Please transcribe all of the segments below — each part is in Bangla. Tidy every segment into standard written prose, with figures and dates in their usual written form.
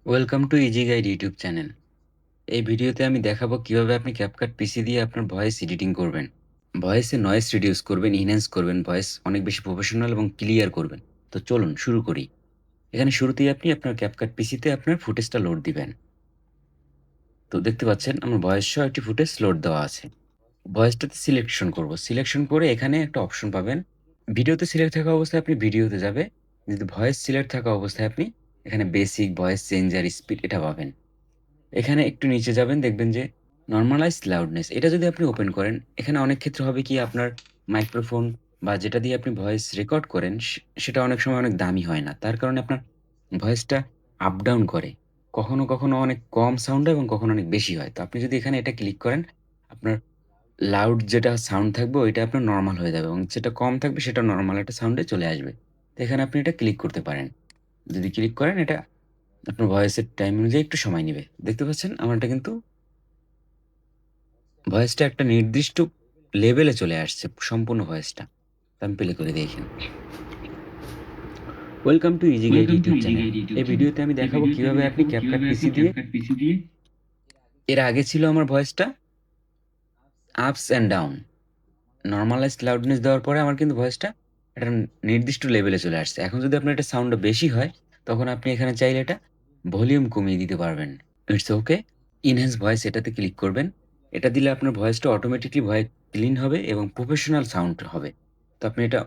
Welcome to easy guide YouTube channel. এই ভিডিওতে আমি দেখাবো কিভাবে আপনি ক্যাপকাট পিসি দিয়ে আপনার ভয়েস এডিটিং করবেন। ভয়েসে নয়েজ রিডিউস করবেন, ইনহ্যান্স করবেন, ভয়েস অনেক বেশি প্রফেশনাল এবং ক্লিয়ার করবেন। তো চলুন শুরু করি। এখানে শুরুতেই আপনি আপনার ক্যাপকাট পিসিতে আপনার ফুটেজটা লোড দিবেন। তো দেখতে পাচ্ছেন আমার ভয়েস সহ একটি ফুটেজ লোড দেওয়া আছে। ভয়েসটাতে সিলেকশন করব। সিলেকশন করে এখানে একটা অপশন পাবেন। ভিডিওতে সিলেক্ট থাকা অবস্থায় আপনি ভিডিওতে যাবে। যদি ভয়েস সিলেক্ট থাকা অবস্থায় আপনি এখানে বেসিক, ভয়েস চেঞ্জার, স্পিড এটা পাবেন। এখানে একটু নিচে যাবেন দেখবেন যে নরমালাইজ লাউডনেস এটা যদি আপনি ওপেন করেন, এখানে অনেক ক্ষেত্রে হবে কি আপনার মাইক্রোফোন বা যেটা দিয়ে আপনি ভয়েস রেকর্ড করেন সেটা অনেক সময় অনেক দামি হয় না। তার কারণে আপনার ভয়েসটা আপ ডাউন করে। কখনো অনেক কম সাউন্ড হয় এবং কখনো অনেক বেশি হয়। তো আপনি যদি এখানে এটা ক্লিক করেন, আপনার লাউড যেটা সাউন্ড থাকবে ওইটা আপনার নরমাল হয়ে যাবে এবং যেটা কম থাকবে সেটা নরমাল একটা সাউন্ডে চলে আসবে। তো এখানে আপনি এটা ক্লিক করতে পারেন। যদি ক্লিক করেন এটা আপনার ভয়েসের টাইম অনুযায়ী একটু সময় নিবে। দেখতে পাচ্ছেন আমারটা কিন্তু ভয়েসটা একটা নির্দিষ্ট লেভেলে চলে আসছে সম্পূর্ণ ভয়েসটা। তো আমি প্লে করে দেখেন। Welcome to easy guide YouTube channel. এই ভিডিওতে আমি দেখাবো কিভাবে আপনি ক্যাপকাট পিসি দিয়ে এর আগে ছিল আমার ভয়েসটা ups and down. Normalised loudness দেওয়ার পরে আমার কিন্তু ভয়েসটা একটা নির্দিষ্ট লেভেলে চলে আসছে। এখন যদি আপনার এটা সাউন্ডটা বেশি হয়, তখন আপনি এখানে চাইলে এটা ভলিউম কমিয়ে দিতে পারবেন। It's okay. ইনহ্যান্স ভয়েস এটাতে ক্লিক করবেন। এটা দিলে আপনার ভয়েসটা অটোমেটিক্যালি ভয়েস ক্লিন হবে এবং প্রফেশনাল সাউন্ড হবে। তো আপনি এটা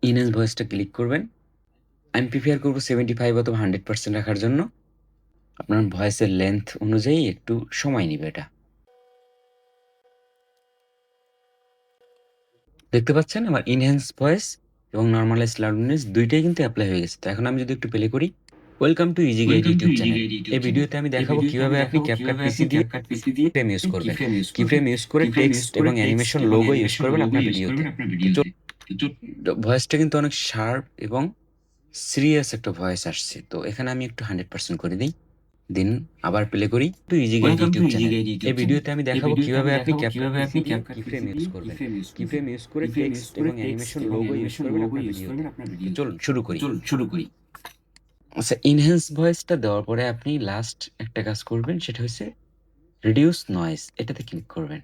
ইনহ্যান্স ভয়েসটা ক্লিক করবেন। আমি প্রিফার করব 75 অথবা 100% রাখার জন্য। আপনার ভয়েসের লেন্থ অনুযায়ী একটু সময় নিবে এটা। দেখতে পাচ্ছেন আমার ইনহ্যান্স ভয়েস এবং নরমালাইজ লাউডনেস ২ টাই কিন্তু এপ্লাই হয়ে গেছে। তো এখন আমি যদি একটু প্লে করি, welcome to easy guide YouTube channel. এই ভিডিওতে আমি দেখাবো কিভাবে আপনি ক্যাপকাট পিসি দিয়ে কিফ্রেম ইউজ করবেন। কিফ্রেম ইউজ করে টেক্সট এবং অ্যানিমেশন লোগো ইউজ করবেন আপনার ভিডিওতে। তো ভয়েসটা কিন্তু অনেক শার্প এবং সিরিয়াস একটা ভয়েস আসছে। তো এখানে আমি একটু 100% করে দেই। দিন আবার প্লে করি। Too easy guide YouTube channel. এই ভিডিওতে আমি দেখাবো কিভাবে আপনি ক্যাপকাট পিসি দিয়ে কিফ্রেম ইউজ করবেন। কিফ্রেম ইউজ করে টেক্সট এবং অ্যানিমেশন লোগো ইউজ করবেন আপনার ভিডিওতে। তো চলুন শুরু করি। আচ্ছা, ইনহ্যান্স ভয়েসটা দেওয়ার পরে আপনি লাস্ট একটা কাজ করবেন, সেটা হচ্ছে রিডিউস নয়েজ এটাতে ক্লিক করবেন।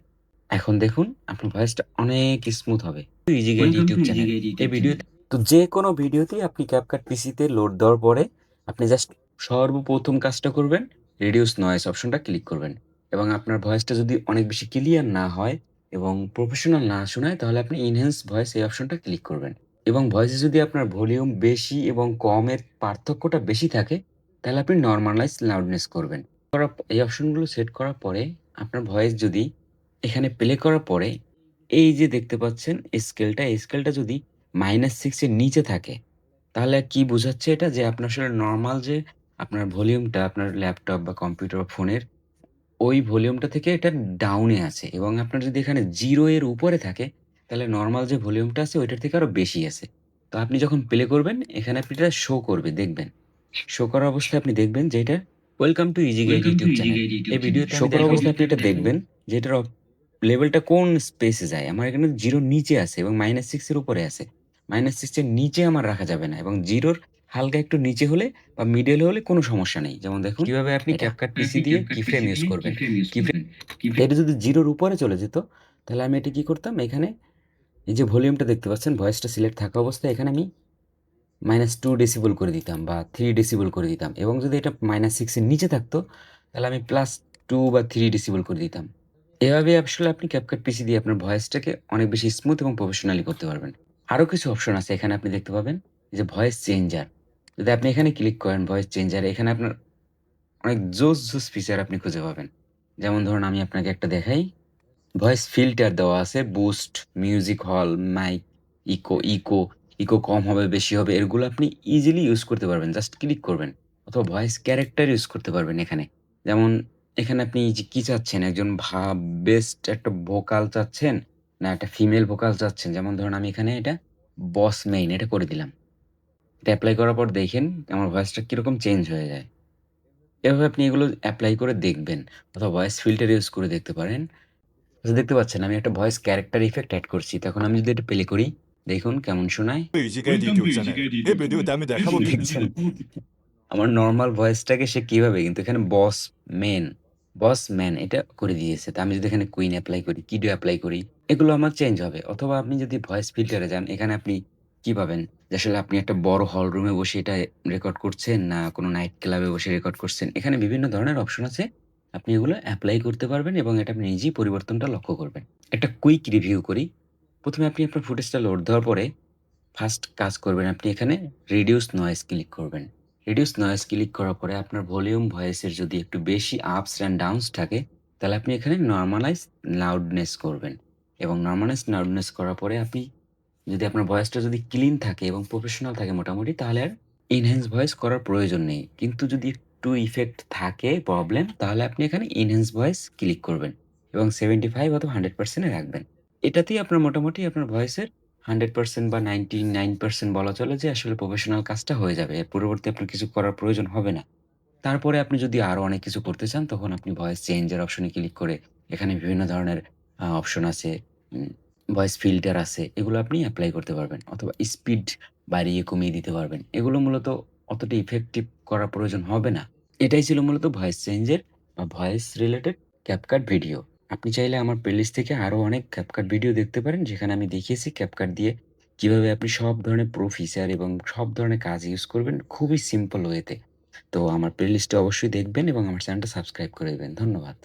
এখন দেখুন আপনার ভয়েসটা অনেক স্মুথ হবে। Easy guide YouTube channel. এই ভিডিওতে তো যেকোনো ভিডিওতেই আপনি ক্যাপকাট পিসিতে লোড দেওয়ার পরে আপনি জাস্ট সর্বপ্রথম কাজটা করবেন, রিডিউস নয়েজ অপশনটা ক্লিক করবেন এবং আপনার ভয়েসটা যদি অনেক বেশি ক্লিয়ার না হয় এবং প্রফেশনাল না শোনায়, তাহলে আপনি ইনহ্যান্স ভয়েস এই অপশনটা ক্লিক করবেন এবং ভয়েসে যদি আপনার ভলিউম বেশি এবং কমের পার্থক্যটা বেশি থাকে, তাহলে আপনি নরমালাইজ লাউডনেস করবেন। এই অপশনগুলো সেট করার পরে আপনার ভয়েস যদি এখানে প্লে করার পরে এই যে দেখতে পাচ্ছেন স্কেলটা, এই স্কেলটা যদি -6 এর নিচে থাকে, তাহলে কি বোঝাচ্ছে এটা? যে আপনার আসলে নরমাল যে আপনার ভলিউমটা আপনার ল্যাপটপ বা কম্পিউটার বা ফোনের ওই ভলিউমটা থেকে এটা ডাউনে আছে এবং আপনার যদি এখানে 0 এর উপরে থাকে, তাহলে নরমাল যে ভলিউমটা আছে ওইটার থেকে আরো বেশি আছে। তো আপনি যখন প্লে করবেন এখানে আপনি এটা শো করবে দেখবেন। শো করা অবস্থায় আপনি দেখবেন যে এটা welcome to easy guide YouTube channel. এই ভিডিওতে শো করা অবস্থায় আপনি এটা দেখবেন যে এটার লেভেলটা কোন স্পেসে যায়। আমার এখানে 0 র নিচে আছে এবং -6 এর উপরে আছে। -6 এর নিচে আমার রাখা যাবে না এবং 0 র হালকা একটু নিচে হলে বা মিডল হলে কোনো সমস্যা নেই। যেমন দেখুন কিভাবে আপনি ক্যাপকাট পিসি দিয়ে কিফ্রেম ইউজ করবেন। কিফ্রেম এটা যদি 0 র উপরে চলে যেত, তাহলে আমি এটা কি করতাম? এখানে এই যে ভলিউমটা দেখতে পাচ্ছেন, ভয়েসটা সিলেক্ট থাকা অবস্থায় এখানে আমি -2 ডেসিবেল করে দিতাম বা 3 ডেসিবেল করে দিতাম এবং যদি এটা -6 এর নিচে থাকতো, তাহলে আমি +2 বা 3 ডেসিবেল করে দিতাম। এভাবে আসলে আপনি ক্যাপকাট পিসি দিয়ে আপনার ভয়েসটাকে অনেক বেশি স্মুথ এবং প্রফেশনালি করতে পারবেন। আরো কিছু অপশন আছে এখানে আপনি দেখতে পাবেন। এই যে ভয়েস চেঞ্জার। যদি আপনি এখানে ক্লিক করেন ভয়েস চেঞ্জার, এখানে আপনার অনেক জোস ফিচার আপনি খুঁজে পাবেন। যেমন ধরুন আমি আপনাকে একটা দেখাই। ভয়েস ফিল্টার দেওয়া আছে, boost, music hall, mic, echo কম হবে, বেশি হবে, এগুলো আপনি ইজিলি ইউজ করতে পারবেন। জাস্ট ক্লিক করবেন। অথবা ভয়েস ক্যারেক্টার ইউজ করতে পারবেন এখানে। যেমন এখানে আপনি যে কি চাচ্ছেন, একজন বেস্ট একটা ভোকাল চাচ্ছেন, না একটা ফিমেল ভোকাল চাচ্ছেন। যেমন ধরুন আমি এখানে এটা বস মেইন এটা করে দিলাম। এটা এপ্লাই করার পর দেখেন আমার ভয়েসটা কিরকম চেঞ্জ হয়ে যায়। এভাবে আপনি এগুলো এপ্লাই করে দেখবেন অথবা ভয়েস ফিল্টার ইউজ করে দেখতে পারেন। আচ্ছা, দেখতে পাচ্ছেন আমি একটা ভয়েস ক্যারেক্টার ইফেক্ট এড করছি। তখন আমি যদি এটা প্লে করি, দেখুন কেমন শোনায়? ইজিগাইড ইউটিউব চ্যানেল। এই ভিডিওতে আমি দেখাবো দেখছেন? আমার নরমাল ভয়েসটাকে সে কিভাবে কিন্তু এখানে বস ম্যান এটা করে দিয়েছে। তো আমি যদি এখানে কুইন এপ্লাই করি, কিডো এপ্লাই করি, এগুলো আমার চেঞ্জ হবে। অথবা আপনি যদি ভয়েস ফিল্টারে যান, এখানে আপনি কি পাবেন? যে আসলে আপনি একটা বড় হল রুমে বসে এটা রেকর্ড করছেন না কোনো নাইট ক্লাবে বসে রেকর্ড করছেন। এখানে বিভিন্ন ধরনের অপশন আছে। আপনি এগুলো এপ্লাই করতে পারবেন এবং এটা আপনি নিজেই পরিবর্তনটা লক্ষ্য করবেন। একটা কুইক রিভিউ করি। ১ম এ আপনি আপনার ফুটেজটা লোড দেওয়ার পরে ফার্স্ট কাজ করবেন আপনি এখানে রিডিউস নয়েজ ক্লিক করবেন। রিডিউস নয়েজ ক্লিক করার পরে আপনার ভলিউম ভয়েসের যদি একটু বেশি আপস অ্যান্ড ডাউনস থাকে, তাহলে আপনি এখানে নরমালাইজ লাউডনেস করবেন এবং নরমালাইজ লাউডনেস করার পরে আপনি যদি আপনার ভয়েসটা যদি ক্লিন থাকে এবং প্রফেশনাল থাকে মোটামুটি তাহলে আর এনহ্যান্স ভয়েস করার প্রয়োজন নেই। কিন্তু যদি একটু ইফেক্ট থাকে প্রবলেম তাহলে আপনি এখানে এনহ্যান্স ভয়েস ক্লিক করবেন এবং 75 অথবা 100% এ রাখবেন। এটাতেই আপনার মোটামুটি আপনার ভয়েসের 100% বা 99% বলা চলে যে আসলে প্রফেশনাল কাজটা হয়ে যাবে। এর পরবর্তী আপনার কিছু করার প্রয়োজন হবে না। তারপরে আপনি যদি আরো অনেক কিছু করতে চান, তখন আপনি ভয়েস চেঞ্জ এর অপশনে ক্লিক করে এখানে বিভিন্ন ধরনের অপশন আছে। উম ভয়েস ফিল্টার আছে। এগুলো আপনি এপ্লাই করতে পারবেন। অথবা স্পিড বাড়িয়ে কমিয়ে দিতে পারবেন। এগুলো মূলত অতটা ইফেক্টিভ করার প্রয়োজন হবে না। এটাই ছিল মূলত ভয়েস চেঞ্জ এর বা ভয়েস রিলেটেড CapCut ভিডিও। আপনি চাইলে আমার প্লেলিস্ট থেকে আরো অনেক CapCut ভিডিও দেখতে পারেন, যেখানে আমি দেখিয়েছি CapCut দিয়ে কিভাবে আপনি সব ধরনের প্রো ফিচার এবং সব ধরনের কাজ ইউজ করবেন খুবই সিম্পল ওয়েতে। তো আমার প্লেলিস্টে অবশ্যই দেখবেন এবং আমার চ্যানেলটা সাবস্ক্রাইব করে দিবেন। ধন্যবাদ।